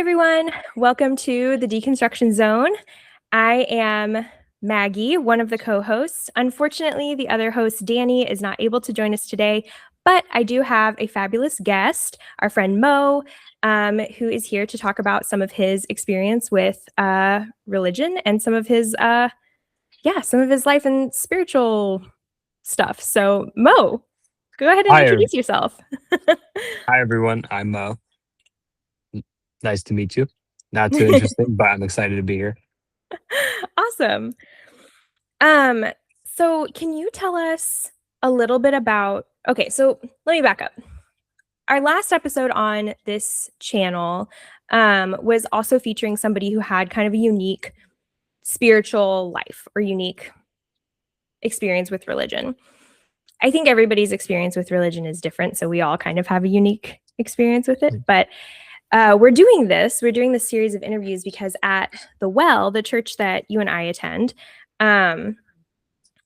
everyone. Welcome to the Deconstruction Zone. I am Maggie, one of the co-hosts. Unfortunately, the other host, Danny, is not able to join us today, but I do have a fabulous guest, our friend Mo, who is here to talk about some of his experience with religion and some of his life and spiritual stuff. So, Mo, go ahead and Hi, introduce yourself. hi everyone. I'm nice to meet you. Not too interesting, but I'm excited to be here. Awesome. Um, so can you tell us a little bit about, okay, so let me back up. Our last episode on this channel was also featuring somebody who had kind of a unique spiritual life or unique experience with religion. I think everybody's experience with religion is different, so we all kind of have a unique experience with it. But we're doing this series of interviews because at the Well, the church that you and I attend, and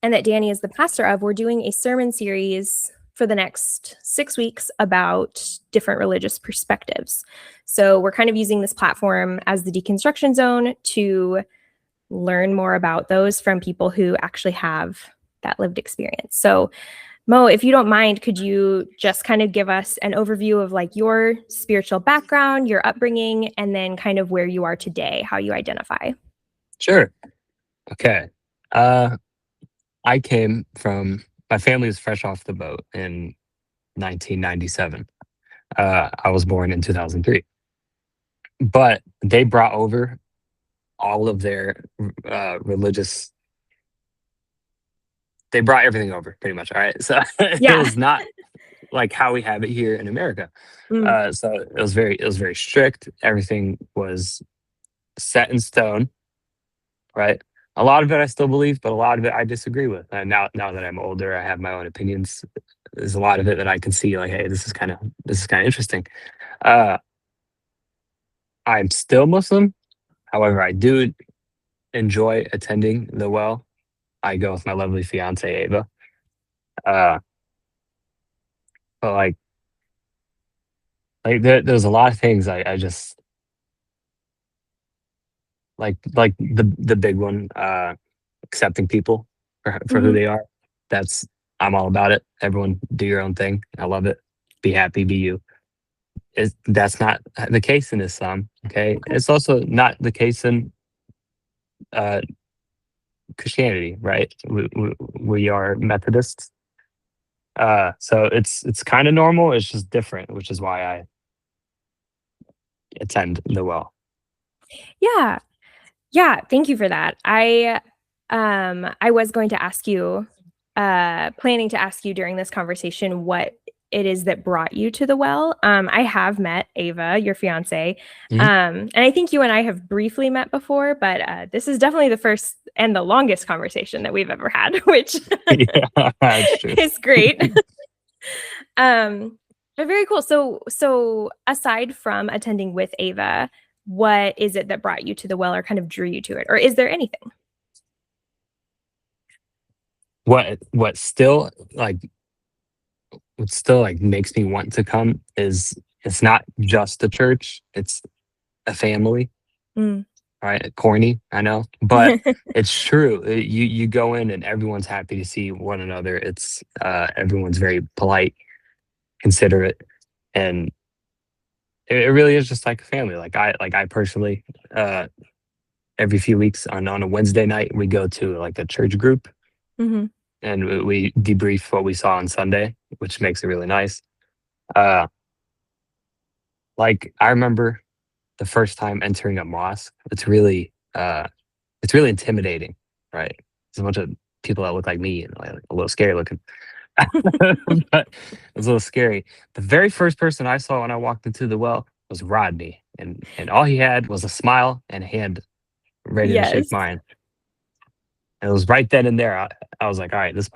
that Danny is the pastor of, we're doing a sermon series for the next 6 weeks about different religious perspectives. So we're kind of using this platform as the Deconstruction Zone to learn more about those from people who actually have that lived experience. So Mo, if you don't mind, could you just kind of give us an overview of like your spiritual background, your upbringing, and then kind of where you are today, how you identify? Sure. Okay. Uh, I came from my family was fresh off the boat in 1997. I was born in 2003, but they brought over all of their religious. They brought everything over, pretty much. All right, so it Yeah. was not like how we have it here in America. Mm, So it was very strict. Everything was set in stone, right? A lot of it I still believe, but a lot of it I disagree with. And now that I'm older, I have my own opinions. There's a lot of it that I can see like, hey, this is kind of interesting. Uh, I'm still Muslim. However, I do enjoy attending the well. I go with my lovely fiance Ava. Uh, but there's a lot of things I just like the big one, accepting people for who mhm. they are. That's I'm all about it. Everyone do your own thing. I love it. Be happy, be you. That's not the case in Islam. Okay, Okay. it's also not the case in uh, Christianity, right? We are Methodists, so it's kind of normal. It's just different, which is why I attend the well. Yeah. Yeah, thank you for that. I was going to ask you, planning to ask you during this conversation what it is that brought you to the well. I have met Ava, your fiance, Mhm. and I think you and I have briefly met before, but this is definitely the first and the longest conversation that we've ever had, which Yeah, that's true. is great. But very cool. So aside from attending with Ava, what is it that brought you to the well or kind of drew you to it? Or is there anything? What still makes me want to come is it's not just a church, it's a family. Mm. Right, corny, I know, but it's true. You go in and everyone's happy to see one another. It's everyone's very polite, considerate, and it really is just like a family. I personally, uh, every few weeks on a Wednesday night we go to like a church group Mhm. and we debrief what we saw on Sunday, which makes it really nice. Uh, like I remember the first time entering a mosque. It's really intimidating, right? There's a bunch of people that look like me and like a little scary looking. But it was a little scary. The very first person I saw when I walked into the well was Rodney, and all he had was a smile and a hand ready to shake Yes. mine. And it was right then and there. I was like, all right, this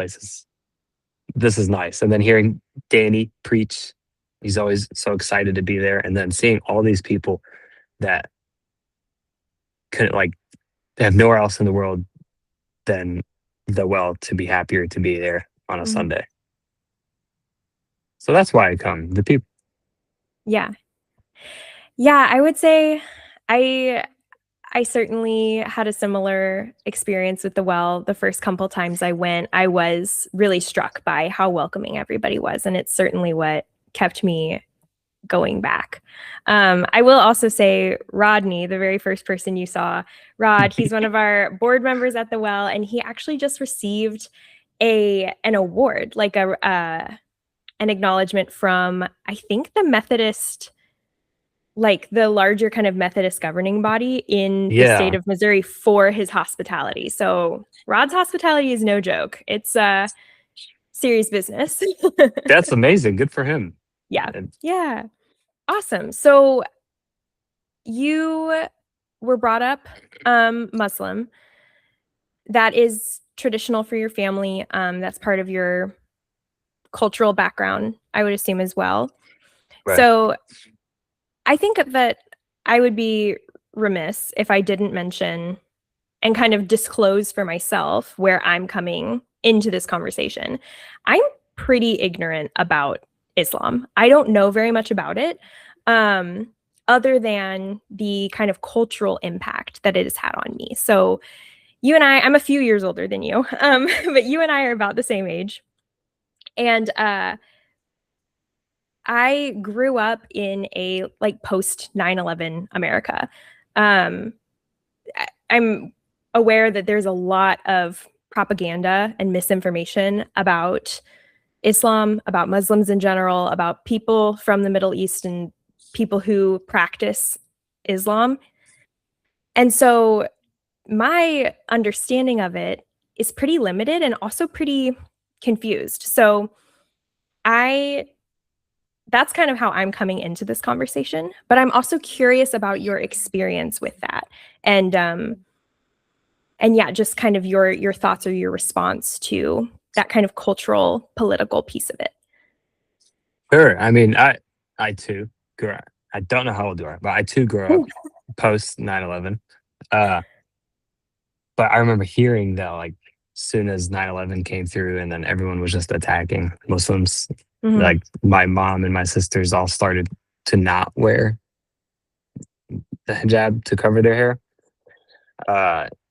is nice. And then hearing Danny preach, he's always so excited to be there. And then seeing all these people that couldn't like have nowhere else in the world than the well to be happier to be there on a Mhm. Sunday. So that's why I come. The people. Yeah. Yeah, I would say I I certainly had a similar experience with the well. The first couple times I went, I was really struck by how welcoming everybody was, and it's certainly what kept me going back. I will also say Rodney, the very first person you saw, Rod, he's one of our board members at the well, and he actually just received a an award, like a an acknowledgement from I think the Methodist, like the larger kind of Methodist governing body in the state Yeah, of Missouri for his hospitality. So Rod's hospitality is no joke. It's serious business. that's amazing. Good for him. Yeah. And Yeah. Awesome. So you were brought up Muslim. That is traditional for your family. That's part of your cultural background, I would assume as well. right. So I think that I would be remiss if I didn't mention and kind of disclose for myself where I'm coming into this conversation. I'm pretty ignorant about Islam. I don't know very much about it, um, other than the kind of cultural impact that it has had on me. So, you and I'm a few years older than you, but you and I are about the same age. And I grew up in a like post 9/11 America. Um, I'm aware that there's a lot of propaganda and misinformation about Islam, about Muslims in general, about people from the Middle East and people who practice Islam. And so my understanding of it is pretty limited and also pretty confused. So I that's kind of how I'm coming into this conversation, but I'm also curious about your experience with that. And yeah, just kind of your thoughts or your response to that kind of cultural political piece of it. Sure. I mean, I too grew up. I don't know how old you are, but I too grew up post 9/11. Uh, but I remember hearing that like soon as 9/11 came through and then everyone was just attacking Muslims, Mm-hmm. like my mom and my sisters all started to not wear the hijab to cover their hair.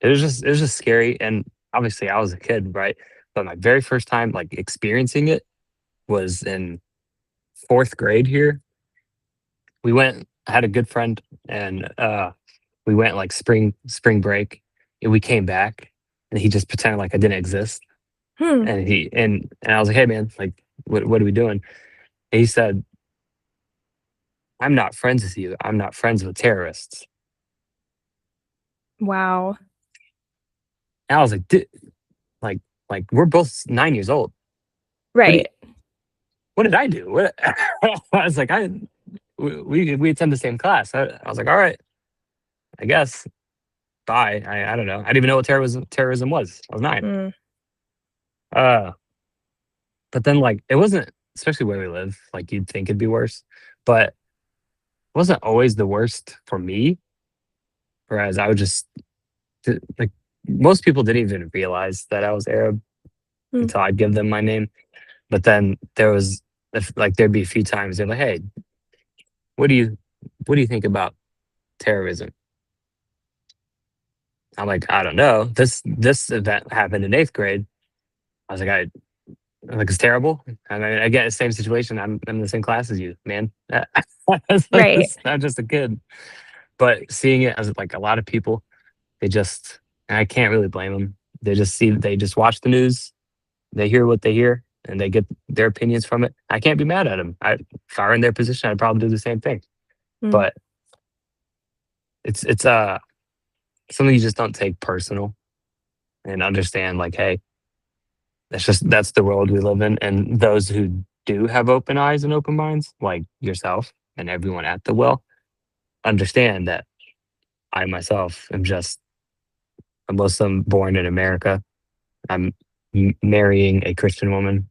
It was just scary, and obviously I was a kid, right? But my very first time like experiencing it was in fourth grade here. We went. I had a good friend, and we went like spring break, and we came back, and he just pretended like I didn't exist, Hmm. and I was like, hey man, like what are we doing? And he said, I'm not friends with you. I'm not friends with terrorists. Wow. And I was like, like we're both 9 years old. What do you? Right. What did I do? What? I was like, we attend the same class. I was like, all right, I guess. Bye. I don't know. I didn't even know what terrorism was. I was 9. Mm. Uh, but then like it wasn't, especially where we live. Like you'd think it'd be worse, but it wasn't always the worst for me. Whereas I would just like most people didn't even realize that I was Arab Mm. until I'd give them my name. But then there was like there'd be a few times they're like, hey, what do you what do you think about terrorism? I'm like, I don't know. This event happened in eighth grade. I was like, I'm like, it's terrible. I mean, again, the same situation. I'm in the same class as you, man. Right. I'm just a kid. But seeing it as like a lot of people, they just, and I can't really blame them. They just watch the news, they hear what they hear, and they get their opinions from it. I can't be mad at them. If I were in their position, I'd probably do the same thing. Mm. But it's something you just don't take personal and understand. Like, hey, that's the world we live in, and those who do have open eyes and open minds, like yourself and everyone at the well, understand that I myself am just a Muslim born in America. I'm marrying a Christian woman.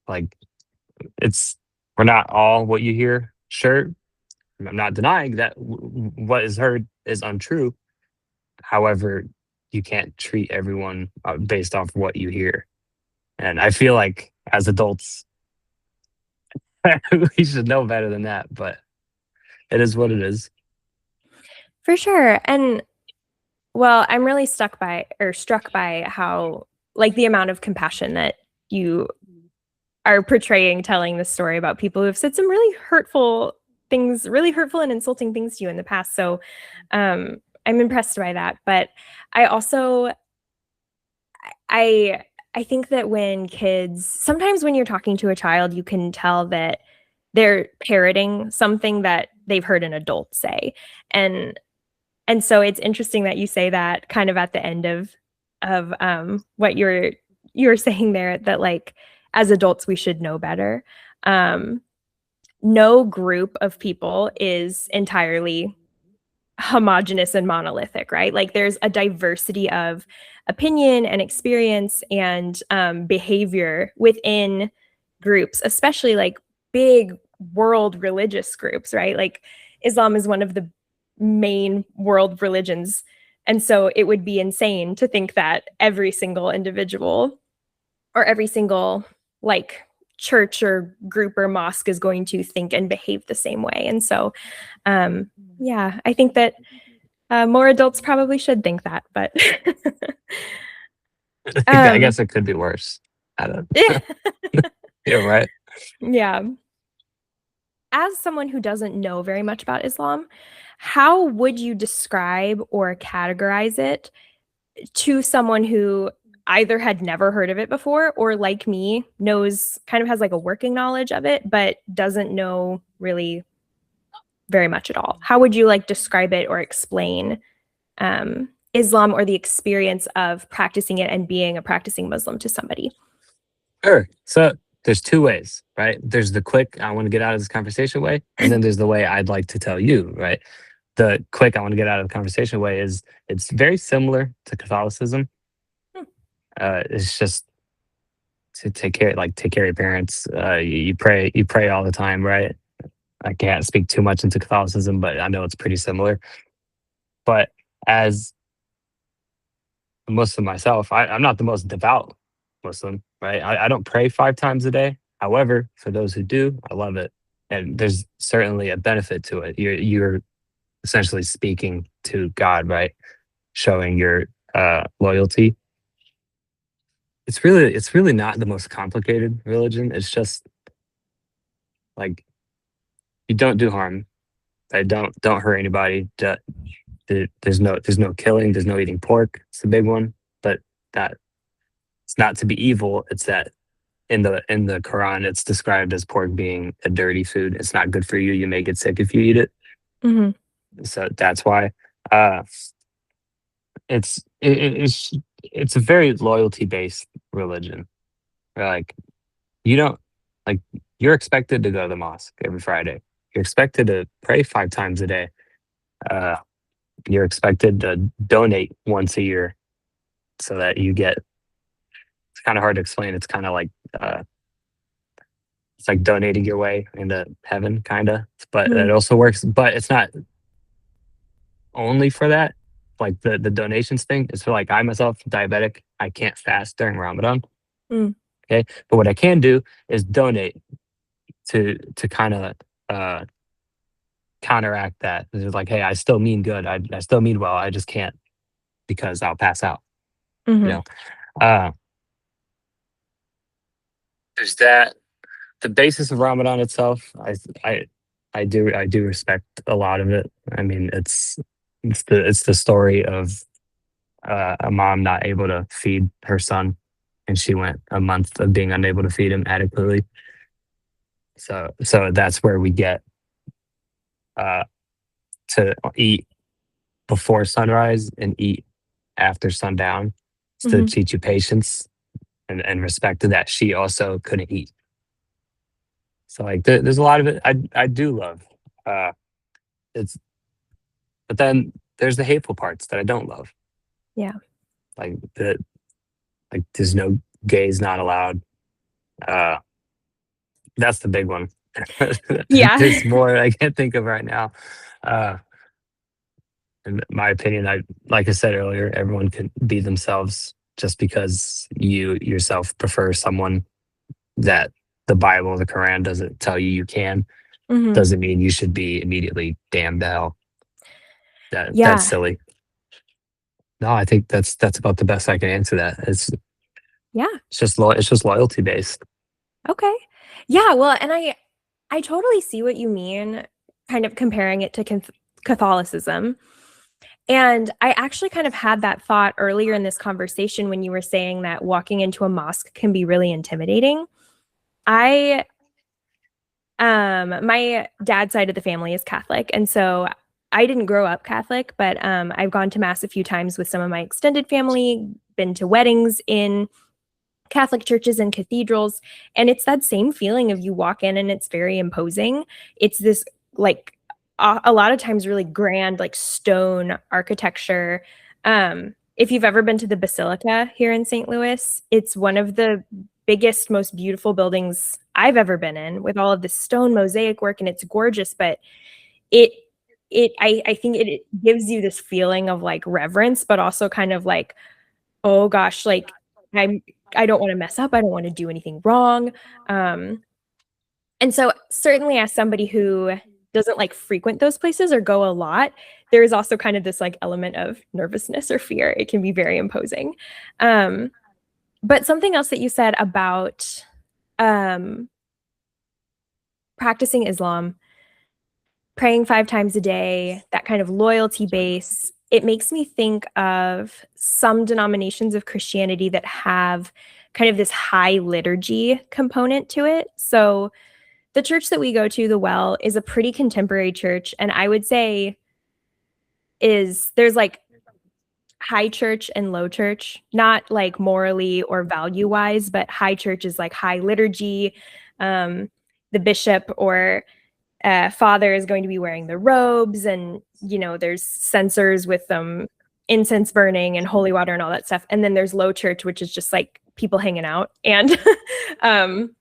Like it's we're not all what you hear. Sure, I'm not denying that what is heard is untrue. However, you can't treat everyone based off what you hear. And I feel like as adults, we should know better than that. But it is what it is. For sure. And well, I'm really struck by how, like, the amount of compassion that you are portraying, telling the story about people who have said some really hurtful things, really hurtful and insulting things to you in the past. So I'm impressed by that. But I also, I, I think that when kids, sometimes when you're talking to a child, you can tell that they're parroting something that they've heard an adult say. And and so it's interesting that you say that kind of at the end of what you were saying there, that like as adults we should know better. Um, no group of people is entirely homogenous and monolithic, right? Like there's a diversity of opinion and experience and behavior within groups, especially like big world religious groups, right? Like Islam is one of the main world religions. And so it would be insane to think that every single individual or every single like church or group or mosque is going to think and behave the same way. And so, yeah, I think that more adults probably should think that, but I um, guess it could be worse. I don't. You're right. yeah. As someone who doesn't know very much about Islam, how would you describe or categorize it to someone who either had never heard of it before or, like me, knows, kind of has like a working knowledge of it, but doesn't know really very much at all? How would you like describe it or explain Islam or the experience of practicing it and being a practicing Muslim to somebody? Sure. So there's two ways, right? There's the quick, I want to get out of this conversation way, and then there's the way I'd like to tell you, right? The quick, I want to get out of the conversation way is it's very similar to Catholicism. It's just to take care of your parents. You pray all the time, right? I can't speak too much into Catholicism, but I know it's pretty similar. But as a Muslim myself, I'm not the most devout Muslim, right? I don't pray 5 times a day. However, for those who do, I love it. And there's certainly a benefit to it. You're essentially speaking to God, right? Showing your loyalty. It's really not the most complicated religion. It's just like you don't do harm. I don't hurt anybody. There's no killing. There's no eating pork. It's the big one. But that it's not to be evil. It's that in the Quran, it's described as pork being a dirty food. It's not good for you. You may get sick if you eat it. Mm-hmm. So that's why uh, it's a very loyalty based religion. Like you don't like you're expected to go to the mosque every Friday. You're expected to pray 5 times a day. Uh, you're expected to donate once a year so that you get. It's kind of hard to explain. It's kind of like it's like donating your way into heaven, kind of. But Mm-hmm. it also works. But it's not only for that. Like the donations thing is for like I myself diabetic. I can't fast during Ramadan. Mm. Okay, but what I can do is donate to kind of uh, counteract that. It's like, hey, I still mean good. I still mean well. I just can't because I'll pass out. You Mm-hmm. know. Uh, there's that. The basis of Ramadan itself, I I do respect a lot of it. I mean, it's the story of a mom not able to feed her son, and she went a month of being unable to feed him adequately. So that's where we get uh, to eat before sunrise and eat after sundown. It's to Mm-hmm. teach you patience and respect to that she also couldn't eat. So like there's a lot of it I do love. Uh, it's but then there's the hateful parts that I don't love. Yeah. Like there's no gays not allowed. Uh, that's the big one. Yeah. There's more I can't think of right now. Uh, in my opinion, I like I said earlier, everyone can be themselves just because you yourself prefer someone that the Bible, the Quran doesn't tell you you can. Mhm. doesn't mean you should be immediately damned to hell. That's Yeah. silly. No, I think that's about the best I can answer that. Yeah. It's just loyalty based. Okay. Yeah, well, and I totally see what you mean, kind of comparing it to Catholicism. And I actually kind of had that thought earlier in this conversation when you were saying that walking into a mosque can be really intimidating. I my dad's side of the family is Catholic, and so I didn't grow up Catholic, but I've gone to mass a few times with some of my extended family, been to weddings in Catholic churches and cathedrals, and it's that same feeling of you walk in and it's very imposing. It's this like a lot of times really grand like stone architecture. If you've ever been to the Basilica here in St. Louis, it's one of the biggest, most beautiful buildings I've ever been in with all of this stone mosaic work, and it's gorgeous, but it I think it gives you this feeling of like reverence, but also kind of like, oh gosh, like I'm I don't want to mess up. I don't want to do anything wrong. Um, and so certainly as somebody who doesn't like frequent those places or go a lot, there is also kind of this like element of nervousness or fear. It can be very imposing. Um, but something else that you said about um, practicing Islam, praying 5 times a day, that kind of loyalty base, it makes me think of some denominations of Christianity that have kind of this high liturgy component to it. So the church that we go to, the Well, is a pretty contemporary church, and I would say is there's like high church and low church, not like morally or value wise, but high church is like high liturgy. The bishop or father is going to be wearing the robes, and there's censers with incense burning and holy water and all that stuff. And then there's low church, which is just like people hanging out and um,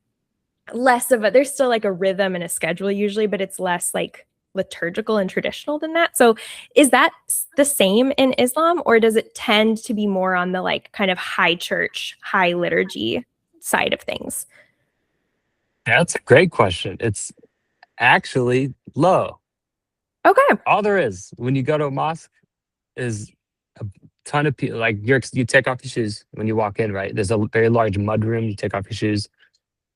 less of a. There's still like a rhythm and a schedule usually, but it's less like liturgical and traditional than that. So is that the same in Islam, or does it tend to be more on the like kind of high church, high liturgy side of things? That's a great question. It's actually low. Okay. All there is when you go to a mosque is a ton of people. Like you take off your shoes when you walk in, right? There's a very large mud room. You take off your shoes,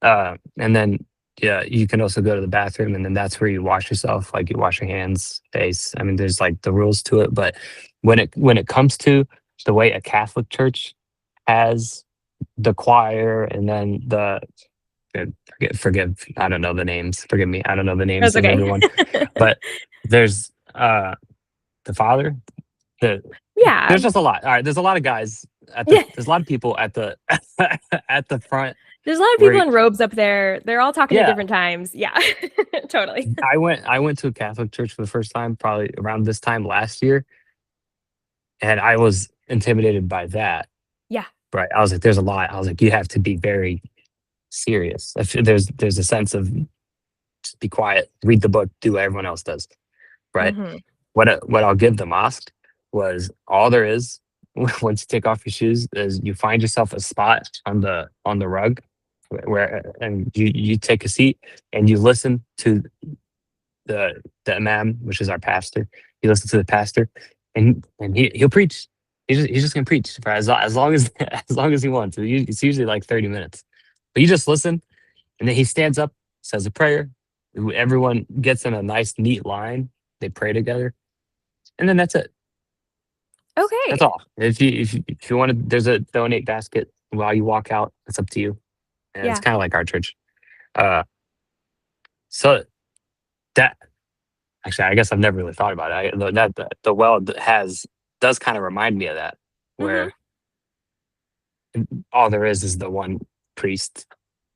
and then yeah, you can also go to the bathroom, and then that's where you wash yourself. Like you wash your hands, face. I mean, there's like the rules to it, but when it comes to the way a Catholic church has the choir and then forgive, I don't know the names. Forgive me, I don't know the names That's of okay. everyone, but there's the father. The Yeah. There's just a lot. All right, there's a lot of guys Yeah. there's a lot of people at the at the front There's a lot of people where in robes up there. They're all talking at yeah. different times. Yeah. Totally. I went to a Catholic church for the first time probably around this time last year, and I was intimidated by that. Yeah. Right, I was like, "There's a lot." I was like, "You have to be very serious." There's a sense of just be quiet, read the book, do what everyone else does. Right. Hmm. What I'll give the mosque was all there is. Once you take off your shoes, is you find yourself a spot on the rug where and you take a seat and you listen to the imam, which is our pastor. You listen to the pastor, and he'll preach. He's just gonna preach for as long as as long as he wants. It's usually like 30 minutes, but you just listen, and then he stands up, says a prayer. Everyone gets in a nice, neat line. They pray together, and then that's it. That's Okay. all. If you want to, there's a donate basket while you walk out. It's up to you. And it's Yeah. kind of like our church. Uh, so that actually, I guess I've never really thought about it. The well does kind of remind me of that, Hmm. where all there is the one priest,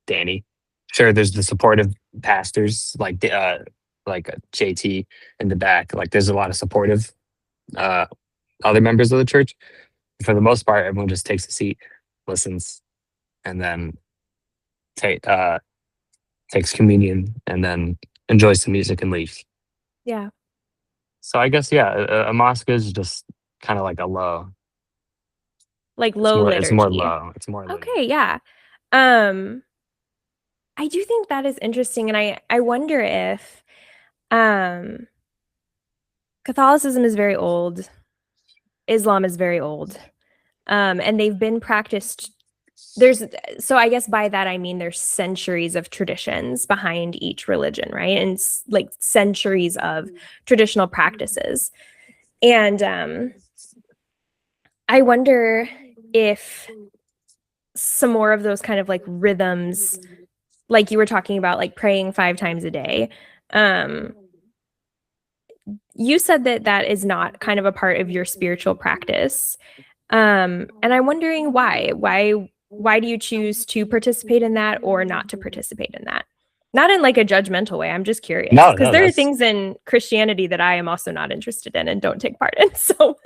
Danny. Sure, there's the supportive pastors like JT in the back. Like there's a lot of supportive uh, other members of the church. For the most part, everyone just takes a seat, listens, and then take takes communion, and then enjoys some music and leaves. Yeah. So I guess yeah, a mosque is just kind of like a low. Like low It's more liturgy. low. It's more liturgy. Okay. Yeah. Um, I do think that is interesting, and I wonder if Um, Catholicism is very old. Islam is very old. And they've been practiced. There's so I guess by that I mean there's centuries of traditions behind each religion, right? And like centuries of traditional practices. And I wonder if some more of those kind of like rhythms, like you were talking about, like praying 5 times a day. Um, you said that that is not kind of a part of your spiritual practice. And I'm wondering why. Why do you choose to participate in that or not to participate in that? Not in like a judgmental way. I'm just curious No, because no, there are that's things in Christianity that I am also not interested in and don't take part in. So,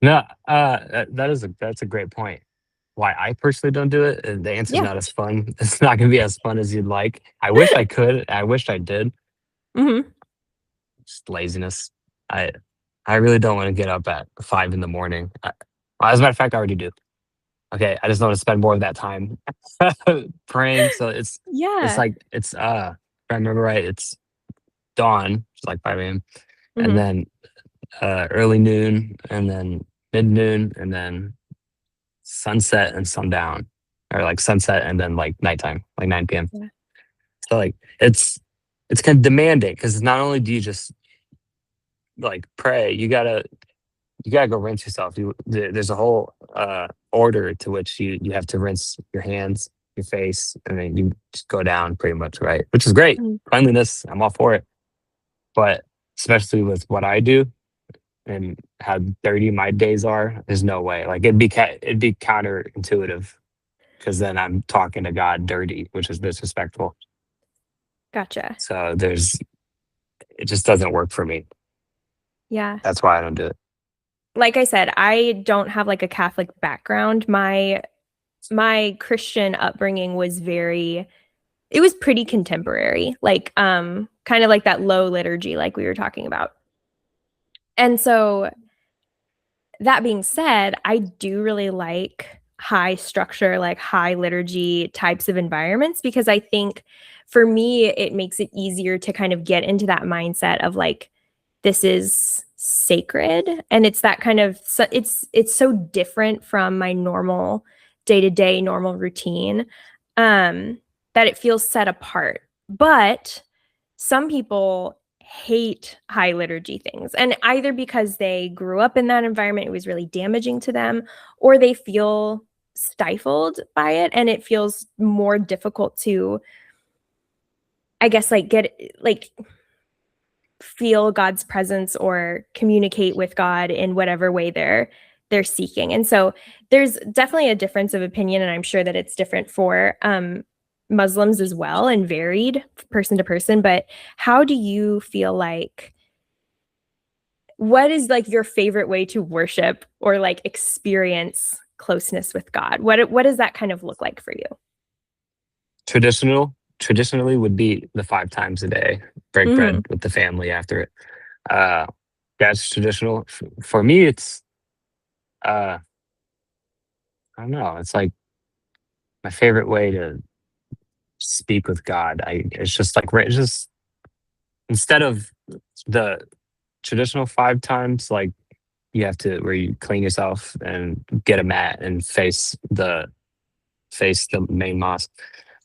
no. That's a great point. Why I personally don't do it, the answer is yeah. not as fun. It's not going to be as fun as you'd like. I wish I could. I wish I did. Hmm. Just laziness. I I really don't want to get up at 5 in the morning. Well, as a matter of fact, I already do. Okay, I just want to spend more of that time praying. So it's Yeah. like if I remember right, it's dawn, it's like 5 a.m. and Hmm. then early noon, and then mid noon, and then sunset and sundown, or like sunset and then like nighttime, like 9 p.m. Yeah. So like it's kind of demanding because not only do you just like pray, you gotta go rinse yourself. There's a whole order to which you have to rinse your hands, your face, and then you just go down pretty much, right? Which is great. Mhm. Cleanliness, I'm all for it. But especially with what I do and how dirty my days are, there's no way. Like it'd be counterintuitive because then I'm talking to God dirty, which is disrespectful. Gotcha. So it just doesn't work for me. Yeah. That's why I don't do it. Like I said, I don't have like a Catholic background. My Christian upbringing was very it was pretty contemporary, like kind of like that low liturgy like we were talking about. And so that being said, I do really like high structure, like high liturgy types of environments because I think for me it makes it easier to kind of get into that mindset of like this is sacred and it's that kind of so it's so different from my normal day-to-day normal routine um that it feels set apart. But some people hate high liturgy things, and either because they grew up in that environment, it was really damaging to them, or they feel stifled by it and it feels more difficult to, I guess, like get like feel God's presence or communicate with God in whatever way they're seeking. And so there's definitely a difference of opinion, and I'm sure that it's different for Muslims as well and varied person to person. But how do you feel like what is like your favorite way to worship or like experience closeness with God? What does that kind of look like for you? Traditionally would be the 5 times a day, break bread Hmm. with the family after it. Uh, that's traditional. For me, it's uh, I don't know. It's like my favorite way to speak with God. It's just like it's just instead of the traditional 5 times, like you have to where you clean yourself and get a mat and face the main mosque.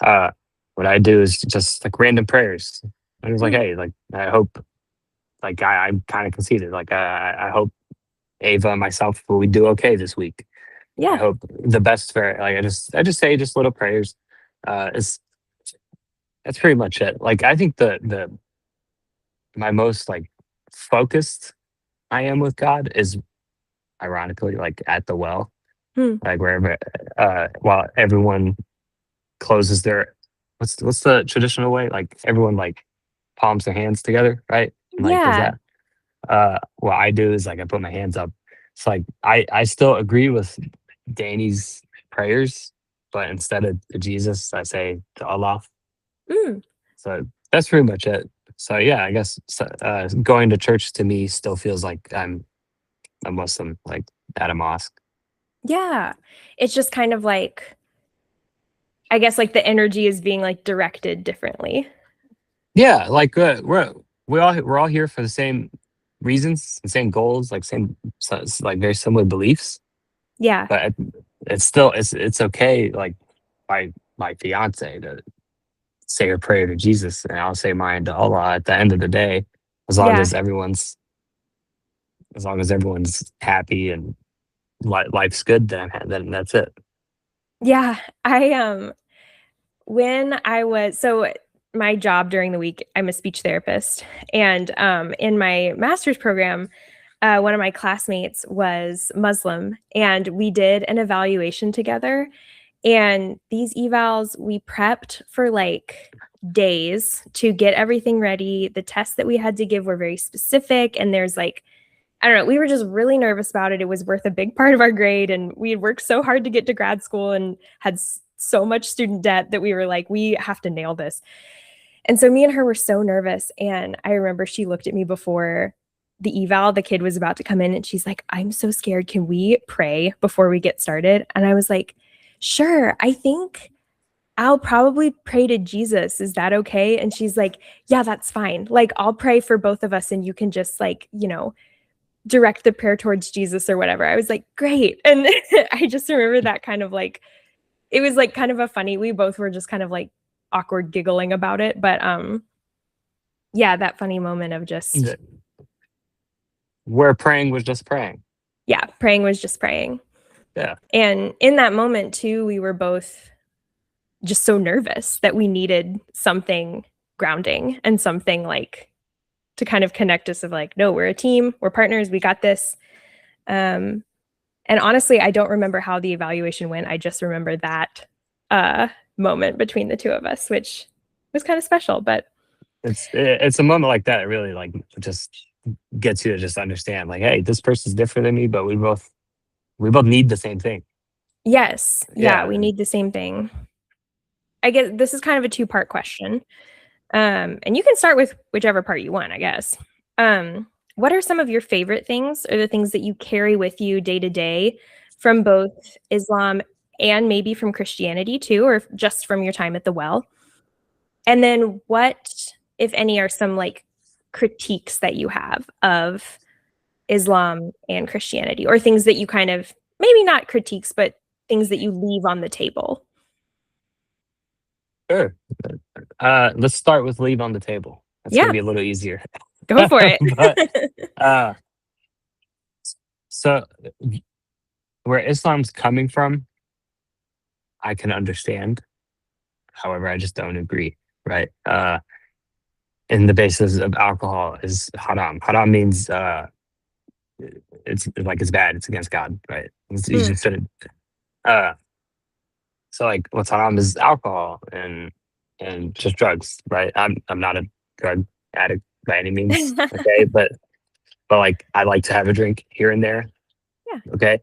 Uh, what I do is just like random prayers. I was like, Mm, hey, like I hope, like I'm kind of conceited. Like I hope Ava and myself will we do okay this week. I yeah. hope the best for like I just say just little prayers. It's That's pretty much it. Like I think the my most like focused I am with God is ironically like at the well, Mm, like wherever while everyone closes their what's the traditional way? Like everyone like palms their hands together, right? And like does yeah. that. What I do is like I put my hands up. It's like I still agree with Danny's prayers, but instead of to Jesus, I say to Allah. Mm, So that's pretty much it. So yeah, I guess going to church to me still feels like I'm a Muslim, like at a mosque. yeah. It's just kind of like I guess like the energy is being like directed differently. Yeah, like we're all here for the same reasons, the same goals, like same like very similar beliefs. Yeah. But it's still it's okay. Like my fiance to say her prayer to Jesus, and I'll say mine to Allah. At the end of the day, as long Yeah. as everyone's as long as everyone's happy and life's good, then that's it. Yeah. When I was so my job during the week, I'm a speech therapist, and in my master's program, one of my classmates was Muslim, and we did an evaluation together. And these evals, we prepped for like days to get everything ready. The tests that we had to give were very specific, and there's like I don't know, we were just really nervous about it. It was worth a big part of our grade, and we had worked so hard to get to grad school and had so much student debt that we were like, we have to nail this. And so me and her were so nervous. And I remember she looked at me before the eval, the kid was about to come in, and she's like, I'm so scared. Can we pray before we get started? And I was like, sure. I think I'll probably pray to Jesus. Is that okay? And she's like, yeah, that's fine. Like, I'll pray for both of us, and you can just like, direct the prayer towards Jesus or whatever. I was like, great. And I just remember that kind of like, it was like kind of a funny, we both were just kind of like awkward giggling about it. But yeah, that funny moment of just, Yeah. Where praying was just praying. yeah, praying was just praying. Yeah. And in that moment too, we were both just so nervous that we needed something grounding and something like to kind of connect us of like, no, we're a team, we're partners, we got this. Um, And honestly, I don't remember how the evaluation went. I just remember that moment between the two of us, which was kind of special. But It's a moment like that really like just gets you to just understand like, hey, this person's different than me, but we both need the same thing. yes, yeah, Yeah. we need the same thing. I guess this is kind of a two-part question. And you can start with whichever part you want, I guess. What are some of your favorite things or the things that you carry with you day to day from both Islam and maybe from Christianity too, or just from your time at the well? And then what, if any, are some like critiques that you have of Islam and Christianity, or things that you kind of maybe not critiques, but things that you leave on the table? Sure. Let's start with leave on the table. That's gonna Yeah, be a little easier. go for it. But uh so where Islam's coming from, I can understand. However, I just don't agree, right? And the basis of alcohol is haram. Haram means it's like it's bad, it's against God, right? You Mm, just shouldn't uh so like what's haram is alcohol and just drugs, right? I'm not a drug addict by any means, okay, but like I like to have a drink here and there, yeah. okay?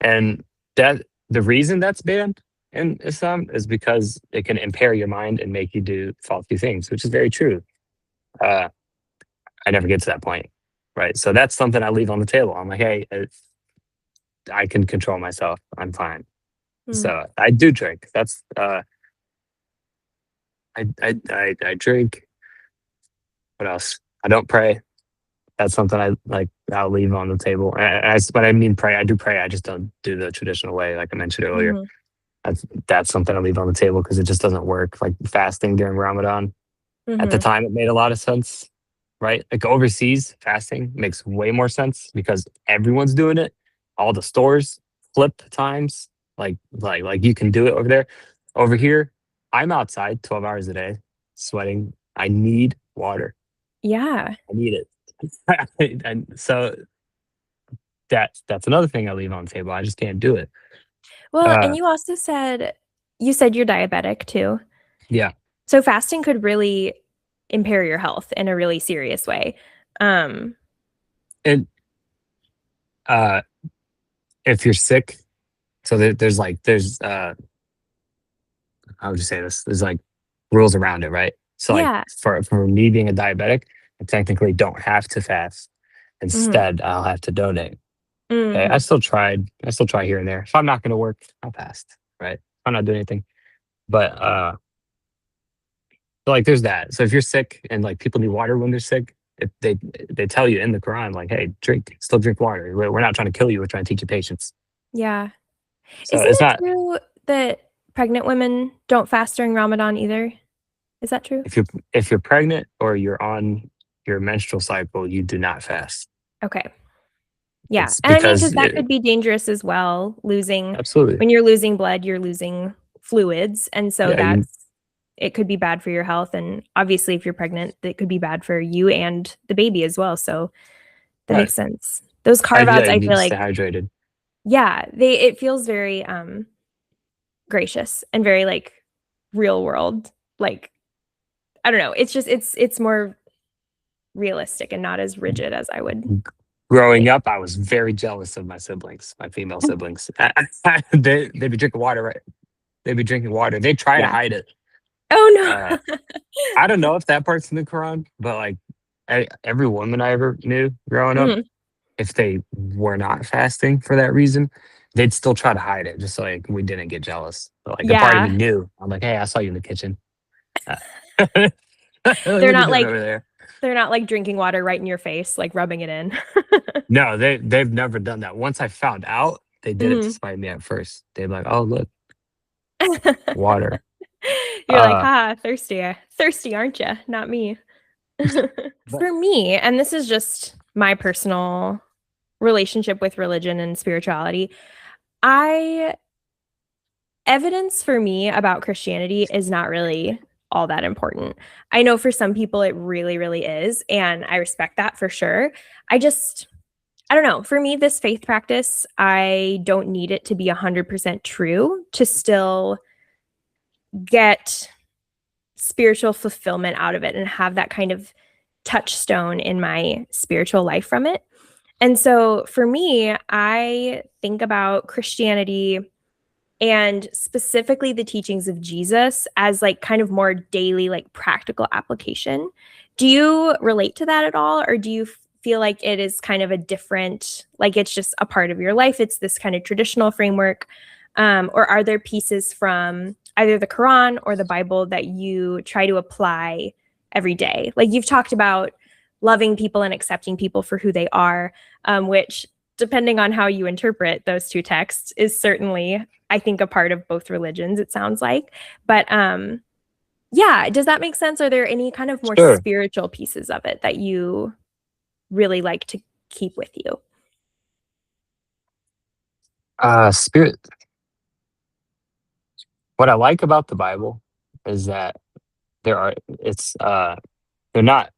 And that the reason that's banned in Islam is because it can impair your mind and make you do faulty things, which is very true. Uh, I never get to that point, right? So that's something I leave on the table. I'm like, hey, I can control myself. I'm fine. Mm, So I do drink. That's I drink. What else? I don't pray. That's something I like. I'll leave on the table. When I mean pray, I do pray. I just don't do the traditional way, like I mentioned earlier. mhm, That's something I leave on the table because it just doesn't work. Like fasting during Ramadan. At the mhm. time, it made a lot of sense, right? Like overseas, fasting makes way more sense because everyone's doing it. All the stores flip times, like you can do it over there. Over here, I'm outside 12 hours a day, sweating. I need water. Yeah. I need it. And so that's another thing I leave on the table. I just can't do it. Well, and Uh, you also said you said you're diabetic too. yeah, So fasting could really impair your health in a really serious way. Um, and uh, if you're sick, so there's how would you say this? There's like rules around it, right? So like yeah. for me being a diabetic, I technically don't have to fast. Mhm, Instead, I'll have to donate. Okay. mhm. I still try here and there. If I'm not gonna work, I'll fast. Right. If I'm not doing anything. But So like there's that. So if you're sick and like people need water when they're sick, if they tell you in the Quran like, hey, still drink water. We're not trying to kill you. We're trying to teach you patience. Yeah. So Isn't it's it not true that pregnant women don't fast during Ramadan either? Is that true? if you're pregnant or you're on your menstrual cycle, you do not fast. Okay. Yeah. It's And I mean, because because that could be dangerous as well. absolutely, When you're losing blood, you're losing fluids. And so yeah, it could be bad for your health. And obviously, if you're pregnant, it could be bad for you and the baby as well. So that right. makes sense. Those carve Yeah, outs, you I need feel to stay like, hydrated. yeah, it feels very gracious and very like real world. Like, I don't know. It's more realistic and not as rigid as I would Growing think. up, I was very jealous of my siblings, my female siblings. They'd be drinking water, right? They'd be drinking water. They try to Yeah. hide it. Oh Uh, I don't know if that part's in the Quran, but like every woman I ever knew growing no. up, if they were not fasting for that reason, they'd still try to hide it just so like we didn't get jealous. But like a part of me Yeah. knew. I'm like, hey, I saw you in the kitchen. Uh, what They're are you not doing like over there? they're not like drinking water right in your face, like rubbing it in. No, they've never done that. Once I found out, they did it to Mhm. spite me at first. They'd be like, oh look, water. You're like, Uh, "Ha, thirsty. Thirsty, aren't you? Not me." but For me, and this is just my personal relationship with religion and spirituality, I evidence for me about Christianity is not really all that important. I know for some people it really, really is, and I respect that for sure. I don't know. For me, this faith practice, I don't need it to be 100% true to still get spiritual fulfillment out of it and have that kind of touchstone in my spiritual life from it. And so for me, I think about Christianity and specifically the teachings of Jesus as like kind of more daily, like practical application. Do you relate to that at all? Or do you feel like it is kind of a different, like it's just a part of your life? It's this kind of traditional framework. Or are there pieces from either the Quran or the Bible that you try to apply every day? Like you've talked about loving people and accepting people for who they are, which depending on how you interpret those two texts is certainly, I think, a part of both religions, it sounds like. But yeah, does that make sense? Are there any kind of more sure. spiritual pieces of it that you really like to keep with you? Spirit. What I like about the Bible is that it's they're not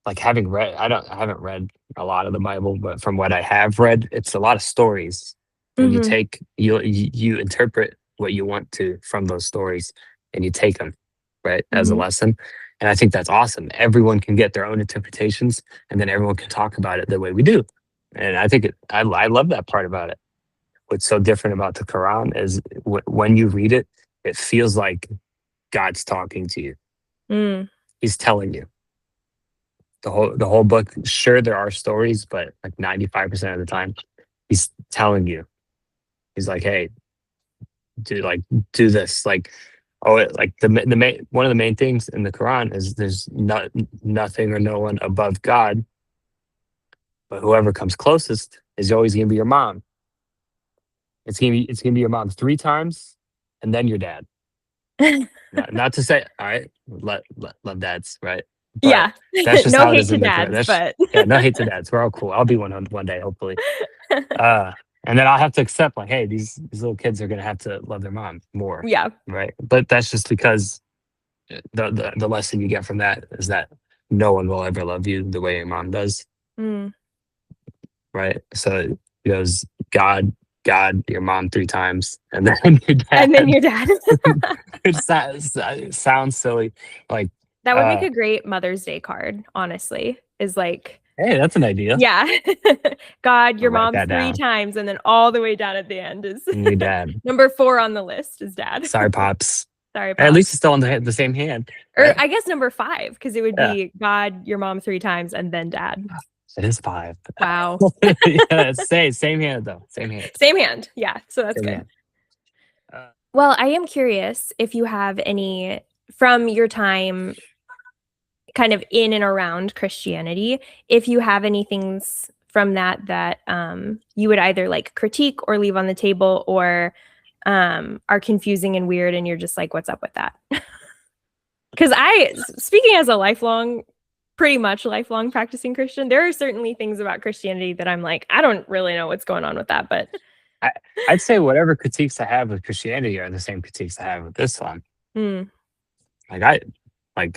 like having read. I haven't read a lot of the Bible, but from what I have read, it's a lot of stories, and Mm-hmm. you interpret what you want to from those stories, and you take them right as a Mm-hmm. lesson. And I think that's awesome. Everyone can get their own interpretations, and then everyone can talk about it the way we do. And I think I love that part about it. What's so different about the Quran is when you read it, it feels like God's talking to you. Mm. He's telling you the whole book. Sure, there are stories, but like 95% of the time, he's telling you. He's like, hey, do this. Like, oh, like the main one of the main things in the Quran is there's nothing or no one above God, but whoever comes closest is always gonna be your mom. It's gonna be your mom three times, and then your dad. Not to say, all right, love dads, right? But Yeah. that's just No how it hate is to in the Quran. dads, That's but yeah, no hate to dads. We're all cool. I'll be one day, hopefully. Uh, and then I'll have to accept like, hey, these little kids are gonna have to love their mom more, yeah. right? But that's just because the lesson you get from that is that no one will ever love you the way your mom does, Mm. right? So it goes God, your mom three times, and then your And then dad. your dad. It sounds silly, like That would make uh, a great Mother's Day card, honestly. Is like, hey, that's an idea. yeah. God, I'll your write mom that three down. times, and then all the way down at the end is And your dad. number 4 on the list is dad. Sorry, pops. Sorry, At Pops. least it's still on the same hand, Or right? I guess number 5, because it would Yeah, be God, your mom 3 times, and then dad. it is five. Wow. Yeah, it's same hand though. Same hand. Same hand. Yeah. So that's Same good. hand. Uh, Well, I am curious if you have any from your time kind of in and around Christianity, if you have any things from that you would either like critique or leave on the table, or are confusing and weird and you're just like, what's up with that? Because speaking as a pretty much lifelong practicing Christian, there are certainly things about Christianity that I'm like, I don't really know what's going on with that, but I, I'd say whatever critiques I have with Christianity are the same critiques I have with Islam. mm, Like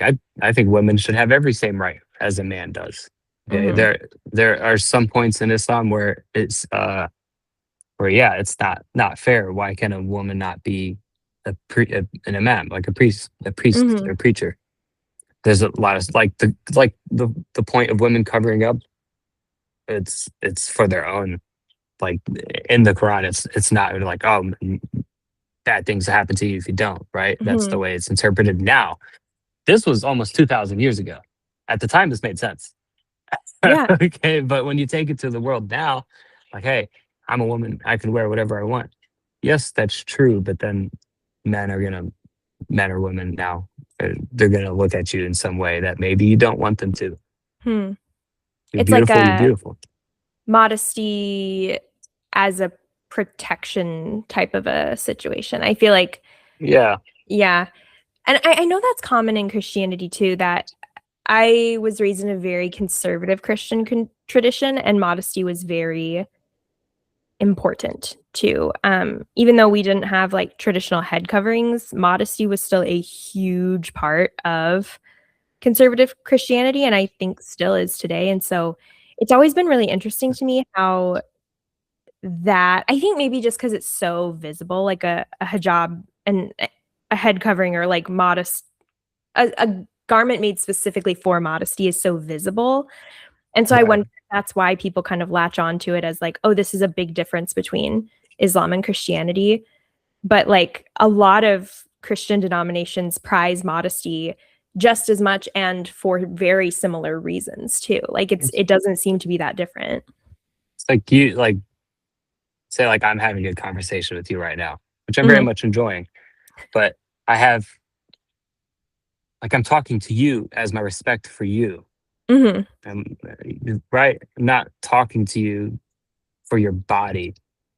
I, I think women should have every same right as a man does. Okay, hmm there are some points in Islam where where yeah, it's not fair. Why can a woman not be an imam, like a priest hmm or preacher? There's a lot of the point of women covering up. It's for their own, like in the Quran. It's not like, oh, bad things happen to you if you don't. Right? That's the hmm way it's interpreted now. This was almost 2,000 years ago. At the time, this made sense. yeah. Okay, but when you take it to the world now, like, hey, I'm a woman, I can wear whatever I want. Yes, that's true, but then men are gonna men or women now, they're gonna look at you in some way that maybe you don't want them to. Hmm. You're It's like beautiful, you're a beautiful. modesty as a protection type of a situation. I feel like, Yeah. yeah. And I know that's common in Christianity too, that I was raised in a very conservative Christian tradition, and modesty was very important too. Even though we didn't have like traditional head coverings, modesty was still a huge part of conservative Christianity, and I think still is today. And so it's always been really interesting to me how that, I think maybe just because it's so visible, like a hijab and a head covering, or like modest, a garment made specifically for modesty is so visible. And so I Right. wonder if that's why people kind of latch on to it as like, oh, this is a big difference between Islam and Christianity. But like a lot of Christian denominations prize modesty just as much, and for very similar reasons too. Like It's, it doesn't seem to be that different. it's like you like say like I'm having a good conversation with you right now, which I'm very Hmm much enjoying, but I have like I'm talking to you as my respect for you. hmm Right? I'm not talking to you for your body.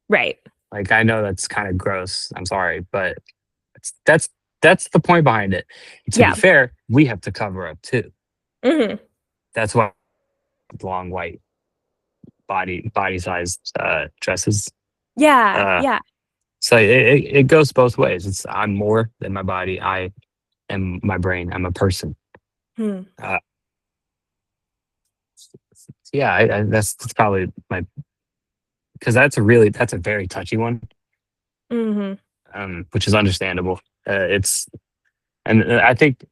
Right. Like I know that's kind of gross. I'm sorry, but it's, that's the point behind it. To be Yeah. fair, we have to cover up too. hmm That's why long white body size dresses. Yeah. Uh, Yeah. so it goes both ways. It's I'm more than my body. I am my brain. I'm a person. Hmm. Uh, yeah, that's probably my because that's a very touchy one, hmm which is understandable. It's and I think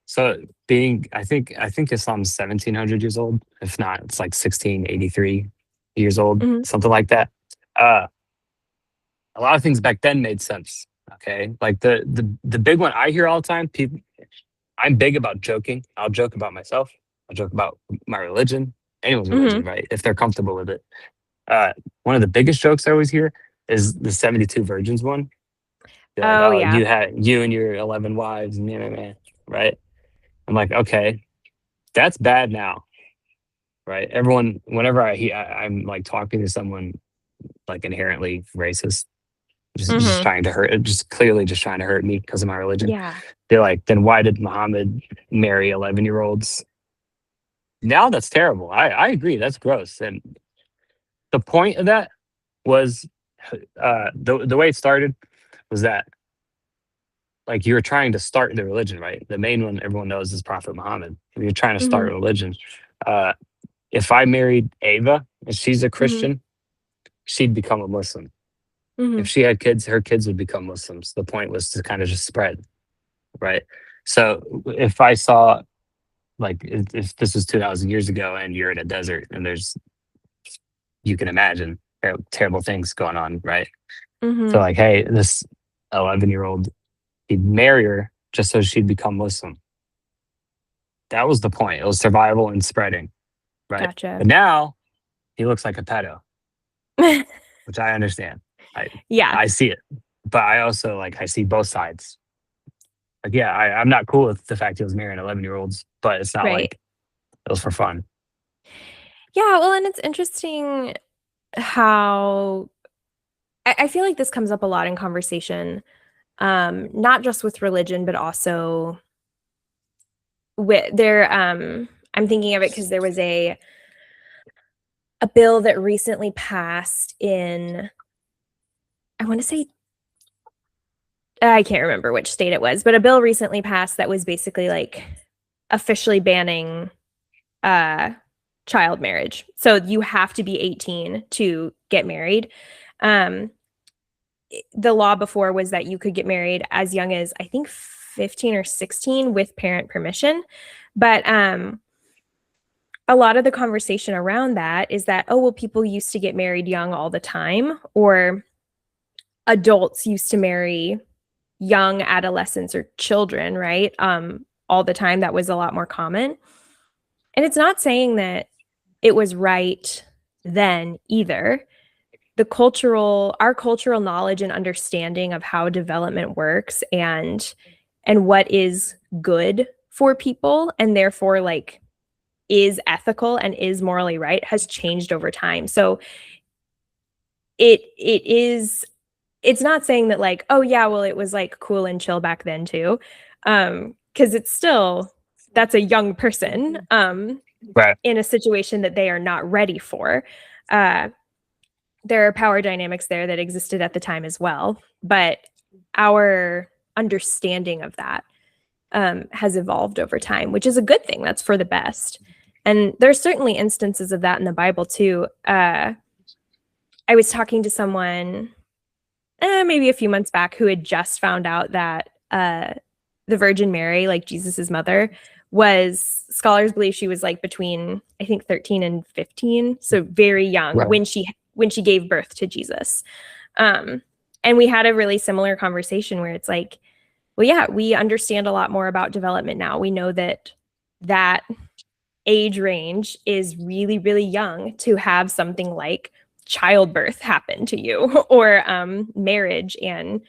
so. I think Islam's 1,700 years old. If not, it's like 1683 years old, hmm something like that. Uh, a lot of things back then made sense. Okay, like the big one I hear all the time. People, I'm big about joking. I'll joke about myself. I'll joke about my religion, anyone's religion, hmm right? If they're comfortable with it. Uh, One of the biggest jokes I always hear is the 72 virgins one. Be like, Oh oh, yeah. you and your 11 wives, and right? I'm like, okay, that's bad now, right? Everyone, whenever I'm like talking to someone like inherently racist, just hmm trying to hurt, just clearly just trying to hurt me because of my religion. Yeah. They're like, then why did Muhammad marry 11-year-olds? Now that's terrible. I agree. That's gross. And the point of that was the way it started was that like you were trying to start the religion, right? The main one everyone knows is Prophet Muhammad. You're trying to hmm start religion. Uh, if I married Ava and she's a hmm Christian, she'd become a Muslim. hmm If she had kids, her kids would become Muslims. The point was to kind of just spread, right? So if I saw like if this was 2,000 years ago and you're in a desert and there's you can imagine terrible things going on, right? So hmm like, hey, this 11-year-old, he'd marry her just so she'd become Muslim. That was the point. It was survival and spreading, right? Gotcha. But now he looks like a pedo, which I understand. I Yeah. I see it, but I also like I see both sides. Like, yeah, I'm not cool with the fact he was marrying 11-year-olds, but it's not Right. like it was for fun. Yeah, well, and it's interesting how I feel like this comes up a lot in conversation, not just with religion, but also with there. I'm thinking of it because there was a bill that recently passed in, I want to say, I can't remember which state it was, but a bill recently passed that was basically like officially banning uh child marriage. So you have to be 18 to get married. Um the law before was that you could get married as young as I think 15 or 16 with parent permission. But a lot of the conversation around that is that, oh, well, people used to get married young all the time, or adults used to marry young adolescents or children, right? All the time. That was a lot more common. And it's not saying that it was right then either. Our cultural knowledge and understanding of how development works and what is good for people and therefore like is ethical and is morally right has changed over time. So it's not saying that like, oh yeah, well it was like cool and chill back then too. Because it's still, that's a young person Right. in a situation that they are not ready for. Uh there are power dynamics there that existed at the time as well, but our understanding of that has evolved over time, which is a good thing. That's for the best. And there's certainly instances of that in the Bible too. I was talking to someone maybe a few months back who had just found out that the Virgin Mary, like Jesus's mother, was, scholars believe she was like between I think 13 and 15, so very young Right. when she gave birth to Jesus. And we had a really similar conversation where it's like, well, yeah, we understand a lot more about development now. We know that that age range is really, really young to have something like childbirth happen to you or marriage and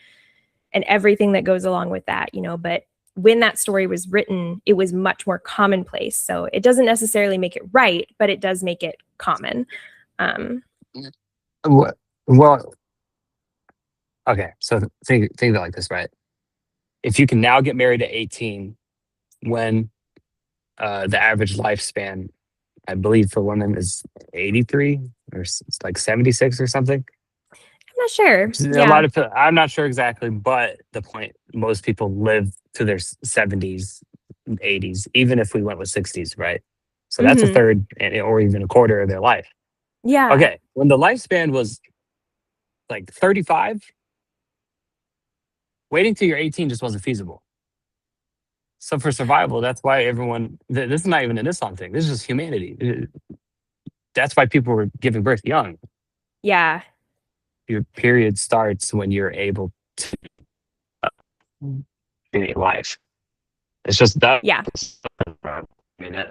everything that goes along with that, you know. But when that story was written, it was much more commonplace. So it doesn't necessarily make it right, but it does make it common. Wha- Well, okay. So think of it like this, right? If you can now get married at 18, when the average lifespan, I believe, for women is 83 or it's like 76 or something. I'm not sure. A Yeah. lot of I'm not sure exactly, but the point, most people live to their 70s, 80s, even if we went with 60s, right? So that's a Hmm. third or even a quarter of their life. Yeah. Okay, when the lifespan was like 35, waiting till you're 18 just wasn't feasible. So for survival, that's why everyone. This is not even an Islam thing. This is just humanity. That's why people were giving birth young. Yeah. Your period starts when you're able to in life. It's just that. Yeah. I mean,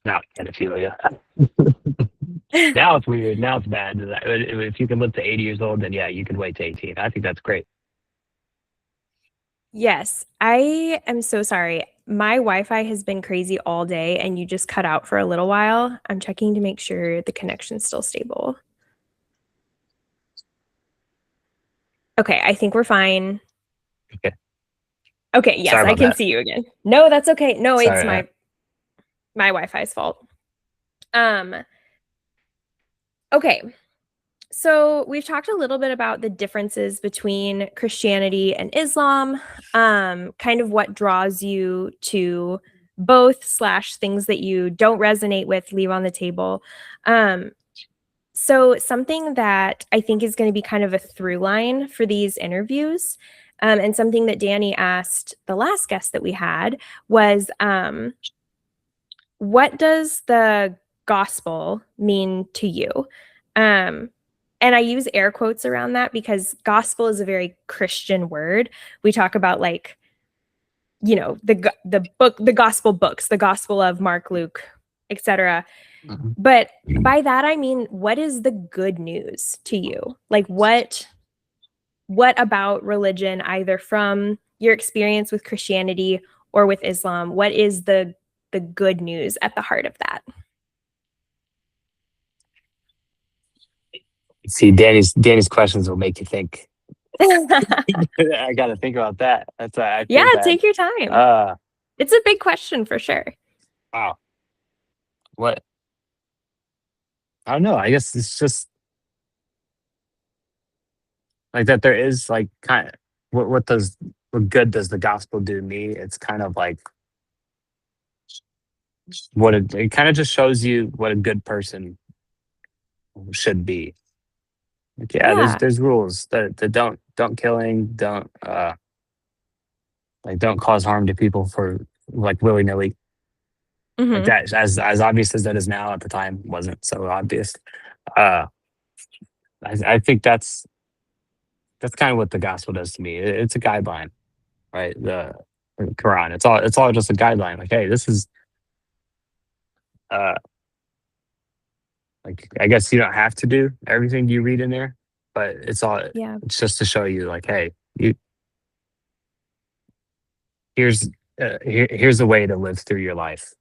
now pedophilia. Now it's weird. Now it's bad. If you can live to 80 years old, then yeah, you can wait to 18. I think that's great. Yes. I am so sorry. My Wi-Fi has been crazy all day and you just cut out for a little while. I'm checking to make sure the connection's still stable. Okay, I think we're fine. Okay. Okay, yes, Sorry I about can that. see you again. No, that's okay. No, it's Sorry. my Wi-Fi's fault. Um, okay. So we've talked a little bit about the differences between Christianity and Islam, kind of what draws you to both slash things that you don't resonate with, leave on the table. Um, so something that I think is going to be kind of a through line for these interviews, and something that Danny asked the last guest that we had was, what does the gospel mean to you? Um, and I use air quotes around that because gospel is a very Christian word. We talk about like, you know, the gospel books, the gospel of Mark, Luke, etc. Mhm. But by that I mean, what is the good news to you? Like what about religion, either from your experience with Christianity or with Islam, what is the good news at the heart of that? See, Danny's questions will make you think. I got to think about that. That's why I Yeah, feel bad. take your time. Uh, It's a big question for sure. wow. What? I don't know. I guess it's just like that. There is like kind of what good does the gospel do me? It's kind of like it kind of just shows you what a good person should be. Like, yeah, Yeah. there's rules that don't killing, don't cause harm to people for like willy nilly. Like Hmm. that, as obvious as that is now, at the time wasn't so obvious. Uh, I think that's kind of what the gospel does to me. It's a guideline, right? The Quran. It's all just a guideline. Like, hey, this is uh like, I guess you don't have to do everything you read in there, but Yeah. it's just to show you like, hey, you here's here's a way to live through your life.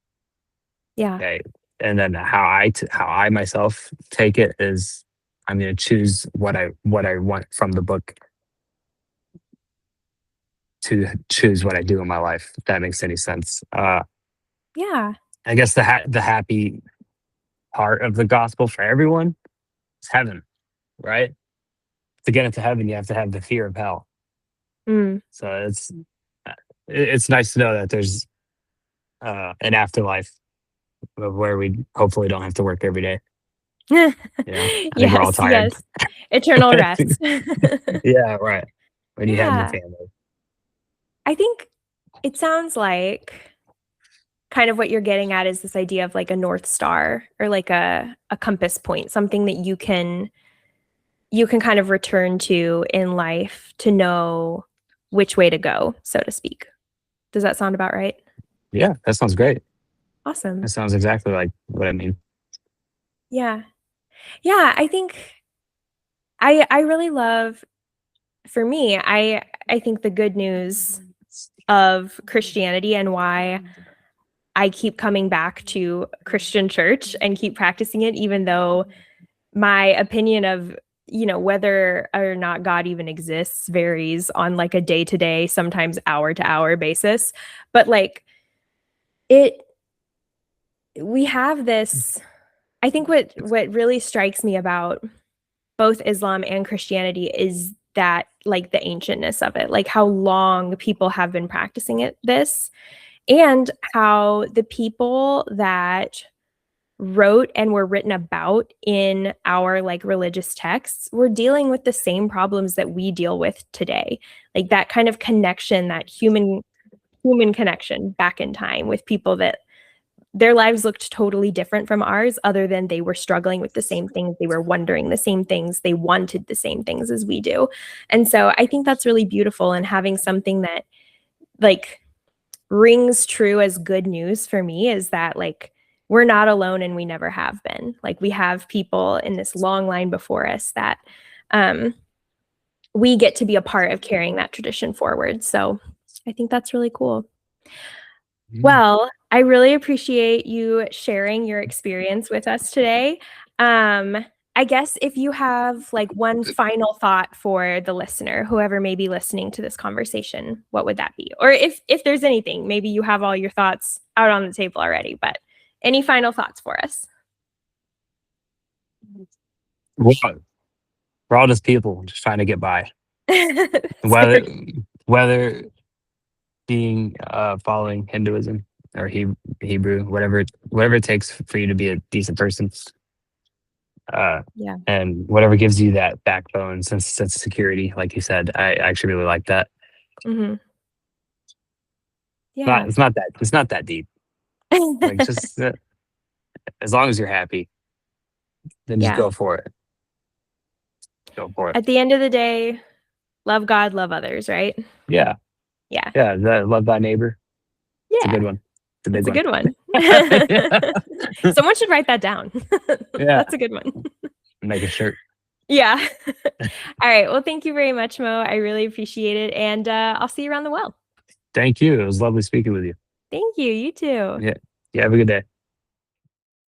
Yeah. Okay. And then how I myself take it is I'm going to choose what I want from the book to choose what I do in my life. If that makes any sense. Yeah. I guess the happy part of the gospel for everyone is heaven, right? To get into heaven, you have to have the fear of hell. Mm. So it's nice to know that there's an afterlife where we hopefully don't have to work every day. You know, I think we're all Yes, tired. yes. Eternal rest. Yeah, right. When you have your Yeah. family. I think it sounds like kind of what you're getting at is this idea of like a North Star or like a compass point, something that you can kind of return to in life to know which way to go, so to speak. Does that sound about right? Yeah, that sounds great. That Awesome. sounds exactly like what I mean. Yeah. Yeah, I think I really love for me, I think the good news of Christianity and why I keep coming back to Christian church and keep practicing it, even though my opinion of, whether or not God even exists varies on like a day to day, sometimes hour to hour basis. But like it, we have this, I think what really strikes me about both Islam and Christianity is that like the ancientness of it, like how long people have been practicing this and how the people that wrote and were written about in our like religious texts were dealing with the same problems that we deal with today, like that kind of connection, that human connection back in time with people that their lives looked totally different from ours, other than they were struggling with the same things, they were wondering the same things, they wanted the same things as we do. And so I think that's really beautiful, and having something that like rings true as good news for me is that like we're not alone and we never have been. Like we have people in this long line before us that um, we get to be a part of carrying that tradition forward. So I think that's really cool. Mm. Well, I really appreciate you sharing your experience with us today. Um, I guess if you have like one final thought for the listener, whoever may be listening to this conversation, what would that be? Or if there's anything, maybe you have all your thoughts out on the table already, but any final thoughts for us? We're we're all just people just trying to get by. That's Whether very, whether being following Hinduism or Hebrew, whatever it takes for you to be a decent person, uh, yeah. and whatever gives you that backbone, sense of security, like you said, I actually really like that. Hmm. Not Yeah. it's not that deep. Like, just as long as you're happy, then just Yeah. go for it. Go for it. At the end of the day, love God, love others, right? Yeah, Yeah. yeah. Love thy neighbor. It's a Yeah. good one. It's a big That's a one. good one. Yeah. Someone should write that down. Yeah. That's a good one. Make a shirt. Yeah. All right. Well, thank you very much, Mo. I really appreciate it. And I'll see you around the well. Thank you. It was lovely speaking with you. Thank you. You too. Yeah. You have a good day.